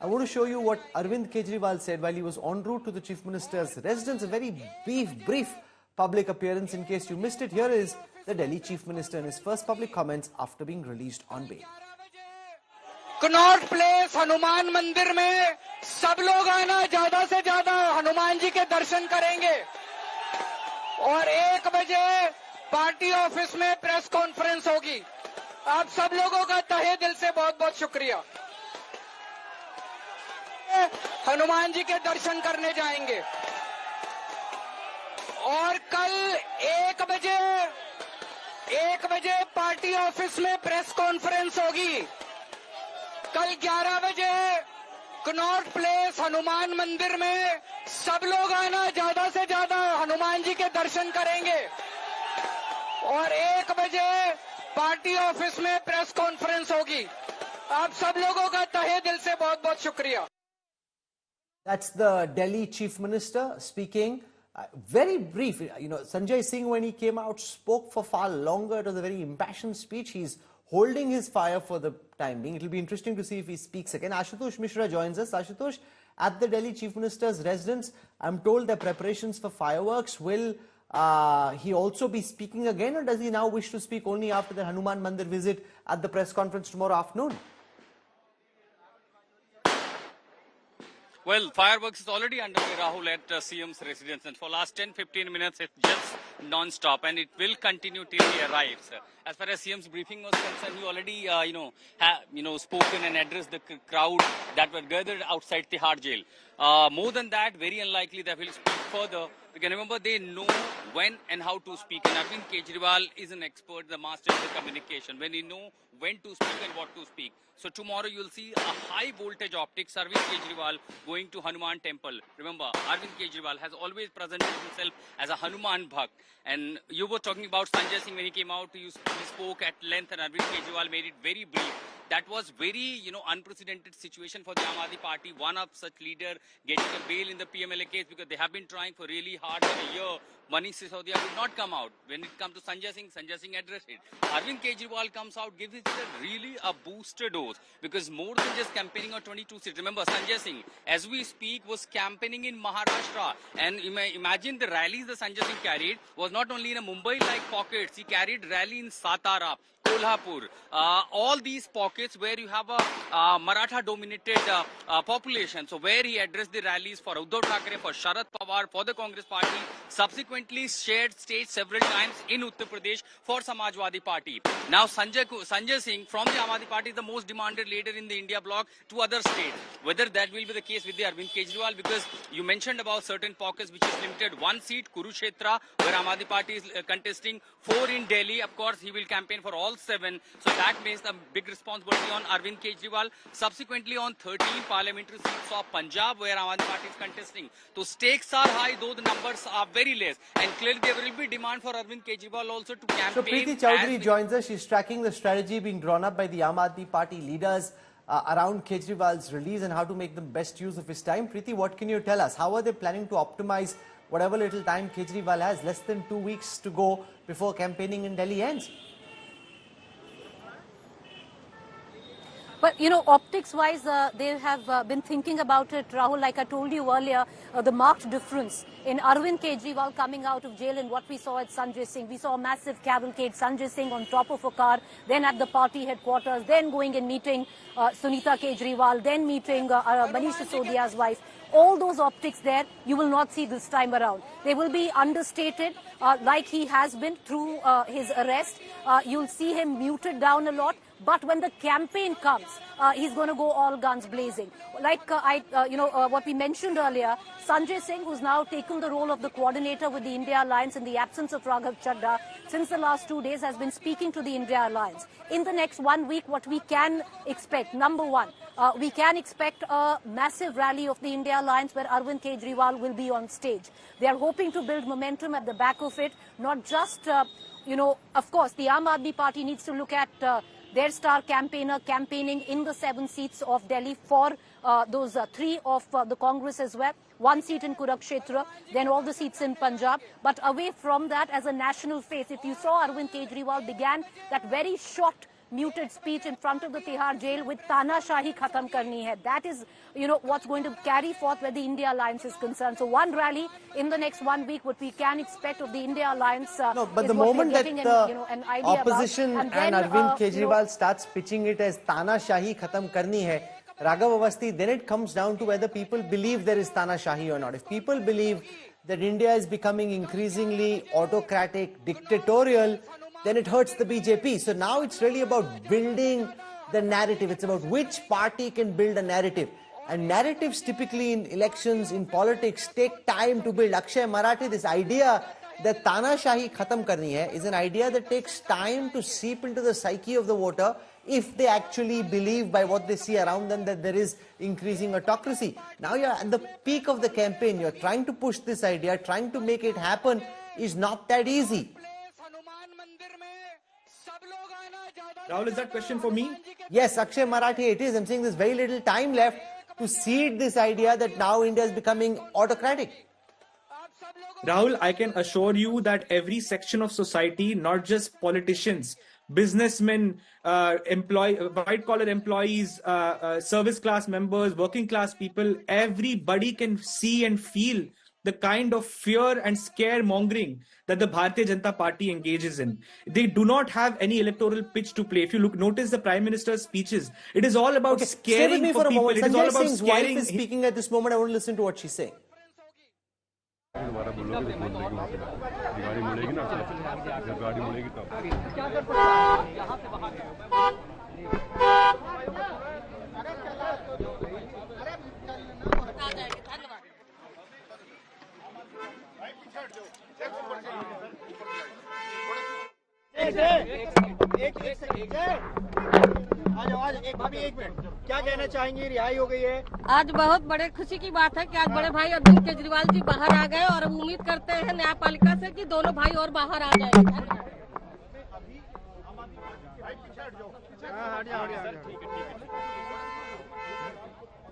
I want to show you what Arvind Kejriwal said while he was en route to the Chief Minister's residence. A very brief public appearance. In case you missed it, here is the Delhi Chief Minister in his first public comments after being released on bail. Connaught place Hanuman मंदिर में सब लोग आना, ज्यादा से ज्यादा हनुमान जी के दर्शन करेंगे और 1 बजे पार्टी ऑफिस में प्रेस कॉन्फ्रेंस होगी। आप सब लोगों का तहे दिल से बहुत बहुत शुक्रिया। हनुमान जी के दर्शन करने जाएंगे और कल 1 बजे पार्टी ऑफिस में प्रेस कॉन्फ्रेंस होगी। कल 11 बजे कनॉट प्लेस हनुमान मंदिर में सब लोग आना, ज्यादा से ज्यादा हनुमान जी के दर्शन करेंगे और 1 बजे पार्टी ऑफिस में प्रेस कॉन्फ्रेंस होगी। आप सब लोगों का तहे दिल से बहुत बहुत शुक्रिया। That's the Delhi Chief Minister speaking. Very brief. You know, Sanjay Singh, when he came out, spoke for far longer. It was a very impassioned speech. He's holding his fire for the time being. It will be interesting to see if he speaks again. Ashutosh Mishra joins us. Ashutosh, at the Delhi Chief Minister's residence, I'm told the preparations for fireworks. Will he also be speaking again, or does he now wish to speak only after the Hanuman Mandir visit at the press conference tomorrow afternoon? Well, fireworks is already underway, Rahul, at CM's residence, and for last 10-15 minutes it's just non-stop, and it will continue till he arrives. As far as CM's briefing was concerned, he already, spoken and addressed the crowd that were gathered outside Tihar jail. More than that, very unlikely that he'll speak further. Because remember, they know when and how to speak. And Arvind Kejriwal is an expert, the master of the communication. When he know when to speak and what to speak. So tomorrow you'll see a high voltage optics. Arvind Kejriwal going to Hanuman temple. Remember, Arvind Kejriwal has always presented himself as a Hanuman Bhakt. And you were talking about Sanjay Singh when he came out. He spoke at length, and Arvind Kejriwal made it very brief. That was very, unprecedented situation for the Aam Aadmi Party. One of such leader getting a bail in the PMLA case, because they have been trying for really hard for a year. Manish Sisodia did not come out. When it comes to Sanjay Singh addressed it. Arvind Kejriwal comes out, gives it really a booster dose, because more than just campaigning on 22 seats. Remember, Sanjay Singh, as we speak, was campaigning in Maharashtra. And imagine the rallies that Sanjay Singh carried was not only in a Mumbai-like pockets. He carried rally in Satara, Kolhapur, all these pockets where you have a Maratha-dominated population. So where he addressed the rallies for Uddhav Thackeray, for Sharad Pawar, for the Congress Party, subsequently shared stage several times in Uttar Pradesh for Samajwadi Party. Now Sanjay Singh from the Aam Aadmi Party is the most demanded leader in the India bloc to other states. Whether that will be the case with the Arvind Kejriwal, because you mentioned about certain pockets which is limited. 1 seat, Kurukshetra, where Aam Aadmi Party is contesting. 4 in Delhi. Of course, he will campaign for all 7. So that means a big responsibility on Arvind Kejriwal. Subsequently on 13 parliamentary seats of Punjab, where Aam Aadmi Party is contesting. So stakes are high, though the numbers are very less. And clearly there will be demand for Arvind Kejriwal also to campaign. So Preeti Chowdhury joins us. She's tracking the strategy being drawn up by the Aam Aadmi Party leaders around Kejriwal's release and how to make the best use of his time. Preeti, what can you tell us? How are they planning to optimize whatever little time Kejriwal has? Less than 2 weeks to go before campaigning in Delhi ends. But, optics-wise, they have been thinking about it, Rahul. Like I told you earlier, the marked difference in Arvind Kejriwal coming out of jail and what we saw at Sanjay Singh. We saw a massive cavalcade, Sanjay Singh on top of a car, then at the party headquarters, then going and meeting Sunita Kejriwal, then meeting Manish Sisodia's wife. All those optics there, you will not see this time around. They will be understated, like he has been through his arrest. You'll see him muted down a lot. But when the campaign comes, he's going to go all guns blazing. Like what we mentioned earlier, Sanjay Singh, who's now taken the role of the coordinator with the India Alliance in the absence of Raghav Chadha, since the last 2 days has been speaking to the India Alliance. In the next 1 week, what we can expect, number one, we can expect a massive rally of the India Alliance where Arvind Kejriwal will be on stage. They are hoping to build momentum at the back of it, not just, of course, the Aam Aadmi Party needs to look at their star campaigner campaigning in the 7 seats of Delhi for those 3 of the Congress as well. 1 seat in Kurukshetra, then all the seats in Punjab. But away from that, as a national face, if you saw Arvind Kejriwal began that very short muted speech in front of the Tihar jail with Tanashahi khatam karni hai. That is, what's going to carry forth where the India Alliance is concerned. So one rally in the next 1 week, what we can expect of the India Alliance. No, but the moment that an idea opposition about, and Arvind Kejriwal starts pitching it as Tanashahi khatam karni hai, Raghav Awasthi, then it comes down to whether people believe there is Tanashahi or not. If people believe that India is becoming increasingly autocratic, dictatorial, then it hurts the BJP. So now it's really about building the narrative. It's about which party can build a narrative. And narratives typically in elections, in politics, take time to build. Akshay Marathi, this idea that Tanashahi khatam karni hai is an idea that takes time to seep into the psyche of the voter if they actually believe by what they see around them that there is increasing autocracy. Now you're at the peak of the campaign, you're trying to push this idea, trying to make it happen is not that easy. Rahul, is that question for me? Yes, Akshay Marathi, it is. I'm saying there's very little time left to seed this idea that now India is becoming autocratic. Rahul, I can assure you that every section of society, not just politicians, businessmen, white-collar employees, service class members, working class people, everybody can see and feel the kind of fear and scaremongering that the Bharatiya Janata Party engages in. They do not have any electoral pitch to play. If you notice the Prime Minister's speeches, it is all about scaring for people. It is all about Singh's scaring. Wife is speaking at this moment. I want to listen to what she's saying. दोबारा बोलोगे तो बोल देगी वहाँ पे गाड़ी मुड़ेगी ना जब गाड़ी मुड़ेगी तब एक मिनट क्या कहना चाहेंगे? रिहाई हो गई है आज बहुत बड़े खुशी की बात है कि आज बड़े भाई अरविंद केजरीवाल जी बाहर आ गए और अब उम्मीद करते हैं न्यायपालिका से कि दोनों भाई और बाहर आ जाएंगे।